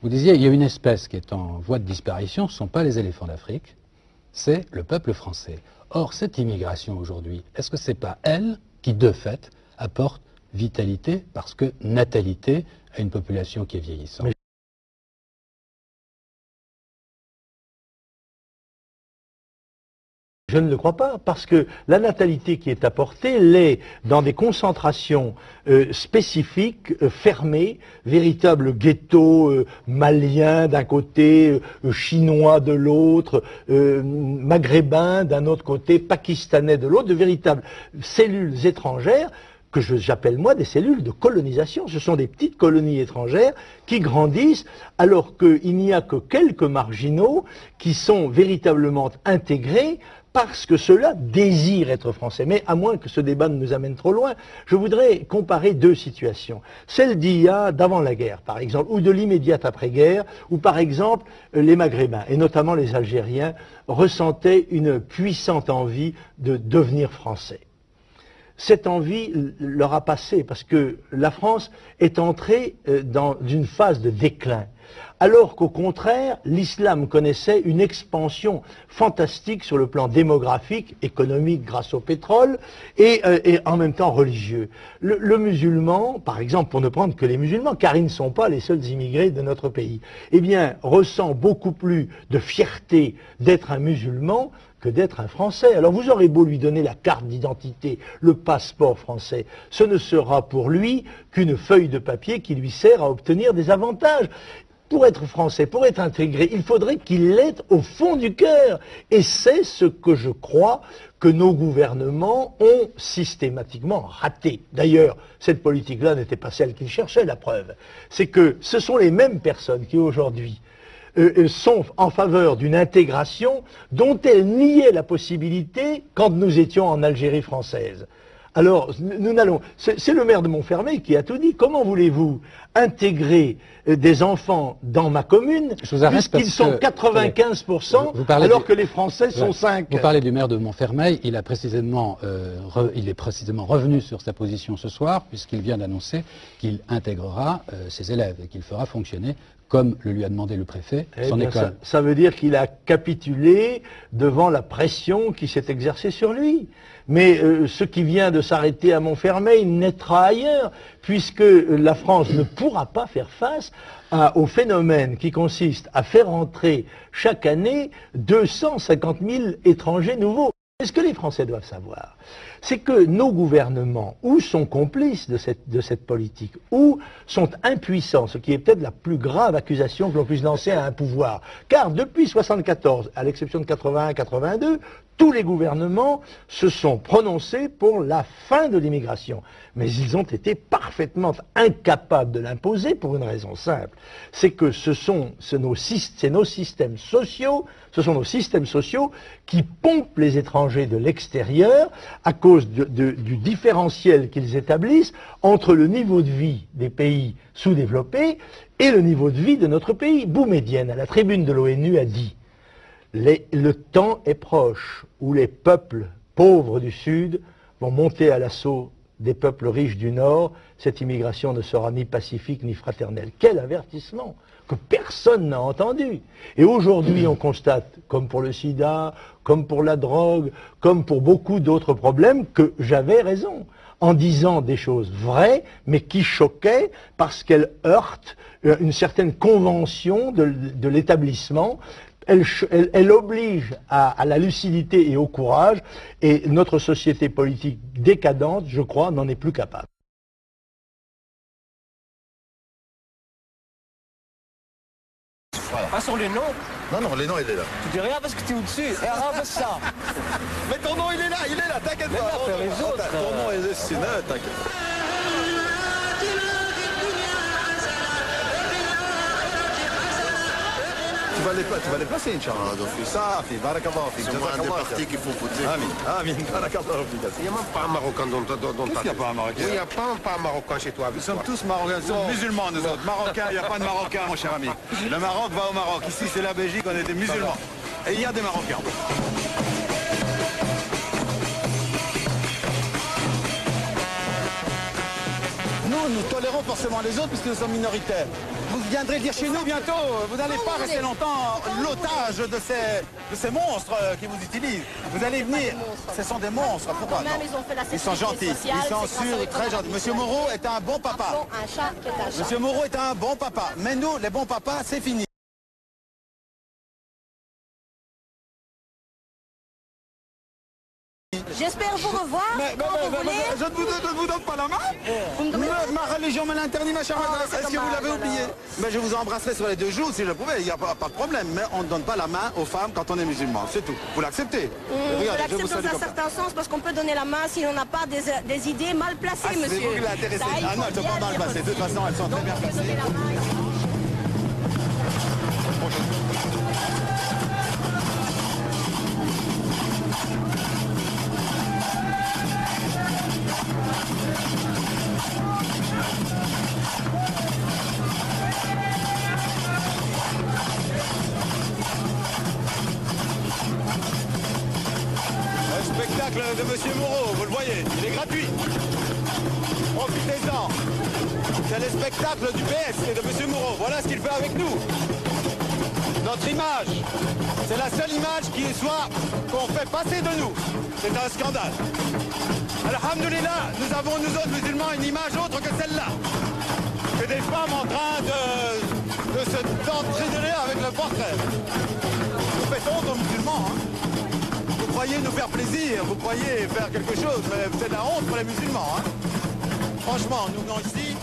Vous disiez, il y a une espèce qui est en voie de disparition, ce ne sont pas les éléphants d'Afrique, c'est le peuple français. Or, cette immigration aujourd'hui, est-ce que ce n'est pas elle qui, de fait, apporte vitalité, parce que natalité à une population qui est vieillissante? Je ne le crois pas, parce que la natalité qui est apportée l'est dans des concentrations spécifiques, fermées, véritables ghettos maliens d'un côté, chinois de l'autre, maghrébins d'un autre côté, pakistanais de l'autre, de véritables cellules étrangères que j'appelle moi des cellules de colonisation. Ce sont des petites colonies étrangères qui grandissent alors qu'il n'y a que quelques marginaux qui sont véritablement intégrés parce que ceux-là désirent être français. Mais à moins que ce débat ne nous amène trop loin, je voudrais comparer deux situations. Celle d'il y a d'avant la guerre, par exemple, ou de l'immédiate après-guerre, où par exemple les Maghrébins, et notamment les Algériens, ressentaient une puissante envie de devenir français. Cette envie leur a passé parce que la France est entrée dans une phase de déclin. Alors qu'au contraire, l'islam connaissait une expansion fantastique sur le plan démographique, économique grâce au pétrole, et en même temps religieux. Le musulman, par exemple, pour ne prendre que les musulmans, car ils ne sont pas les seuls immigrés de notre pays, eh bien, ressent beaucoup plus de fierté d'être un musulman que d'être un Français. Alors vous aurez beau lui donner la carte d'identité, le passeport français, ce ne sera pour lui qu'une feuille de papier qui lui sert à obtenir des avantages. Pour être français, pour être intégré, il faudrait qu'il l'ait au fond du cœur. Et c'est ce que je crois que nos gouvernements ont systématiquement raté. D'ailleurs, cette politique-là n'était pas celle qu'ils cherchaient, la preuve. C'est que ce sont les mêmes personnes qui aujourd'hui sont en faveur d'une intégration dont elles niaient la possibilité quand nous étions en Algérie française. Alors, nous n'allons... C'est le maire de Montfermeil qui a tout dit. Comment voulez-vous intégrer des enfants dans ma commune, puisqu'ils sont 95%, alors que les Français sont 5%? Vous parlez du maire de Montfermeil, il est précisément revenu sur sa position ce soir, puisqu'il vient d'annoncer qu'il intégrera ses élèves et qu'il fera fonctionner, comme le lui a demandé le préfet, son école. Ça veut dire qu'il a capitulé devant la pression qui s'est exercée sur lui. Mais ce qui vient de s'arrêter à Montfermeil naîtra ailleurs, puisque la France ne pourra pas faire face au phénomène qui consiste à faire entrer chaque année 250 000 étrangers nouveaux. Et ce que les Français doivent savoir, c'est que nos gouvernements, ou sont complices de cette politique, ou sont impuissants, ce qui est peut-être la plus grave accusation que l'on puisse lancer à un pouvoir. Car depuis 1974, à l'exception de 81-82, tous les gouvernements se sont prononcés pour la fin de l'immigration. Mais ils ont été parfaitement incapables de l'imposer pour une raison simple. C'est que c'est nos systèmes sociaux, ce sont nos systèmes sociaux qui pompent les étrangers de l'extérieur à cause du différentiel qu'ils établissent entre le niveau de vie des pays sous-développés et le niveau de vie de notre pays. Boumedienne, à la tribune de l'ONU, a dit: le temps est proche où les peuples pauvres du Sud vont monter à l'assaut des peuples riches du Nord. Cette immigration ne sera ni pacifique ni fraternelle. Quel avertissement que personne n'a entendu. Et aujourd'hui, on constate, comme pour le sida, comme pour la drogue, comme pour beaucoup d'autres problèmes, que j'avais raison en disant des choses vraies, mais qui choquaient parce qu'elles heurtent une certaine convention de l'établissement. Elle oblige à la lucidité et au courage, et notre société politique décadente, je crois, n'en est plus capable. Pas sur les noms. Non, les noms, il est là. Tu dis rien parce que tu es au-dessus. Et arrête ça. Mais ton nom, il est là, t'inquiète pas. Mais les autres. Ton nom est destiné, t'inquiète. Tu vas les placer, Inch'Allah. Safi, barakallah fik. C'est un des partis qu'il faut voter. Amin, barakallah fik. Il n'y a même pas un Marocain dans ta Qu'est-ce qu'il n'y a pas un Marocain? Il n'y a pas un Marocain chez toi. Nous sommes tous Marocains, nous sommes musulmans, nous autres. Marocains, il n'y a pas de Marocains, mon cher ami. Le Maroc va au Maroc. Ici, c'est la Belgique, on est des musulmans. Et il y a des Marocains. Nous nous tolérons forcément les autres puisque nous sommes minoritaires. Vous viendrez dire chez nous bientôt, vous n'allez pas rester longtemps l'otage de ces monstres qui vous utilisent. Vous allez venir, ce sont des monstres, pourquoi non? Ils sont gentils, ils sont sûrs, très gentils. Monsieur Moreau est un bon papa. Monsieur Moreau est un bon papa, mais nous, les bons papas, c'est fini. J'espère vous revoir quand vous voulez. Je ne vous donne pas la main. Ma religion me l'interdit, ma chère madame. Est-ce que vous l'avez oublié? Mais je vous embrasserai sur les 2 joues si je pouvais, il n'y a pas de problème. Mais on ne donne pas la main aux femmes quand on est musulman, c'est tout. Vous l'acceptez? Je l'accepte dans un certain sens parce qu'on peut donner la main si on n'a pas des idées mal placées, monsieur. C'est vous qui l'intéressez. Ah non, elles ne sont pas mal placées. De toute façon, elles sont très bien placées. Le spectacle de Monsieur Moreau, vous le voyez, il est gratuit. Profitez-en. C'est le spectacle du PS et de Monsieur Moreau. Voilà ce qu'il fait avec nous. Notre image, c'est la seule image qu'on fait passer de nous. C'est un scandale. Alhamdoulilah, nous avons, nous autres musulmans, une image autre que celle-là. C'est des femmes en train de se d'entraîner avec le portrait. Nous fait honte aux musulmans, hein. Vous croyez nous faire plaisir, vous croyez faire quelque chose, mais c'est de la honte pour les musulmans, hein. Franchement, nous venons ici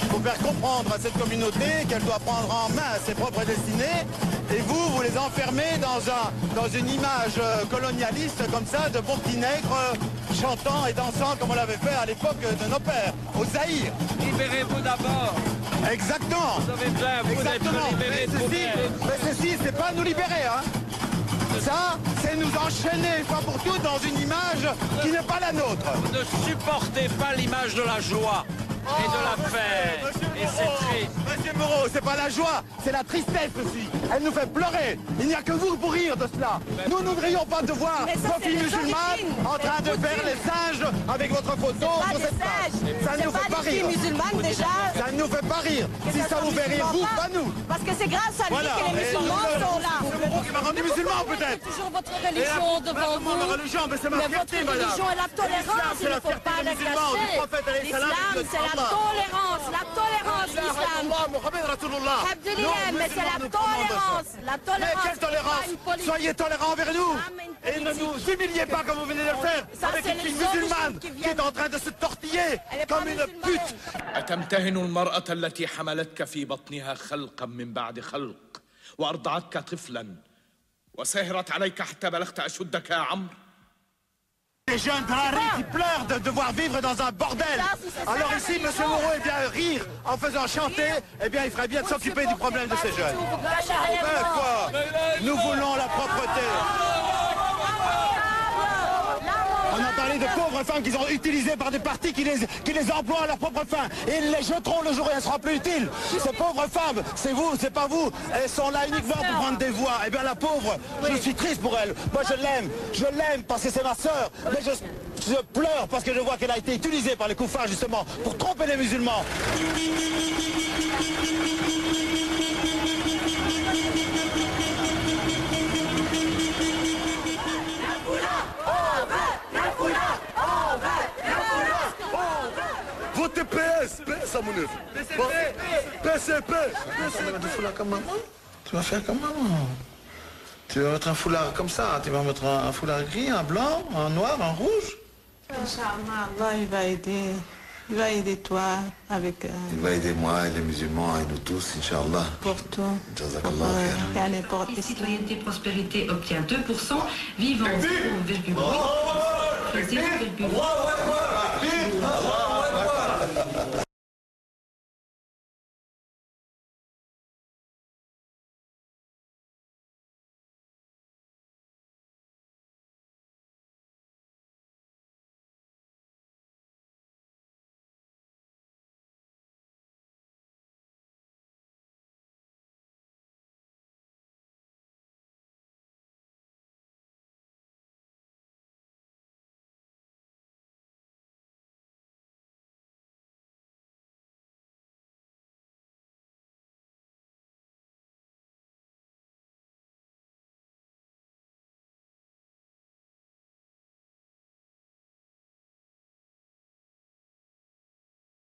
pour faire comprendre à cette communauté qu'elle doit prendre en main ses propres destinées, et vous les enfermez dans une image colonialiste comme ça, de bons petits nègres chantant et dansant comme on l'avait fait à l'époque de nos pères, au Zaïre. Libérez-vous d'abord. Exactement. Vous avez besoin, vous d'être libérés de vous-même. Mais ceci, c'est pas nous libérer, hein. Ça, c'est nous enchaîner une fois pour toutes dans une image qui n'est pas la nôtre. Vous ne supportez pas l'image de la joie et de la paix. Et c'est triste. Monsieur Moreau, c'est pas la joie, c'est la tristesse aussi. Elle nous fait pleurer. Il n'y a que vous pour rire de cela. Nous ne voudrions pas de voir vos filles musulmanes en train de faire les singes avec votre photo sur cette page. Ça ne nous fait pas rire. Musulmanes déjà. Ça ne nous fait pas rire. Si ça vous fait rire, vous, pas nous. Parce que c'est grâce à lui que les musulmans sont là. C'est Moreau qui m'a rendu musulman peut-être. Toujours votre religion devant vous. Ma religion, mais c'est ma Mais fierté, votre madame. religion est la tolérance, il ne faut pas la cacher. L'islam, c'est la tolérance, l'islam. Abdullah, mais c'est la tolérance, Mais quelle tolérance? Soyez tolérants envers nous. Et ne nous humiliez pas comme vous venez de le faire avec une fille musulmane qui est en train de se tortiller comme une pute. أتمتهن المرأة التي حملتك في بطنها خلقا من بعد خلق وأرضعتك طفلا وسهرت عليك حتى بلغت أشدك يا عمرو. Les jeunes drari qui pleurent de devoir vivre dans un bordel. Alors ici, M. Moreau est bien rire en faisant chanter, eh bien il ferait bien de s'occuper du problème de ces jeunes. Ben quoi? Nous voulons la propreté. On a parlé de pauvres femmes qui sont utilisées par des partis qui les emploient à leur propre fin. Et ils les jeteront le jour où elles ne seront plus utiles. Ces pauvres femmes, c'est vous, c'est pas vous. Elles sont là uniquement pour prendre des voix. Eh bien la pauvre, je suis triste pour elle. Moi je l'aime parce que c'est ma sœur. Mais je pleure parce que je vois qu'elle a été utilisée par les koufars justement pour tromper les musulmans. Votez PS, PS à mon œuvre. PCP. Tu vas mettre du foulard comme maman. Tu vas faire comme maman. Tu vas mettre un foulard comme ça. Tu vas mettre un foulard gris, un blanc, un noir, un rouge. Inch'Allah, Allah, il va aider. Il va aider toi avec... Il va aider moi et les musulmans et nous tous, Inch'Allah. Pour tout. Jazakallah khair. La citoyenneté prospérité obtient 2%, vivant 0,8%, 0,8%.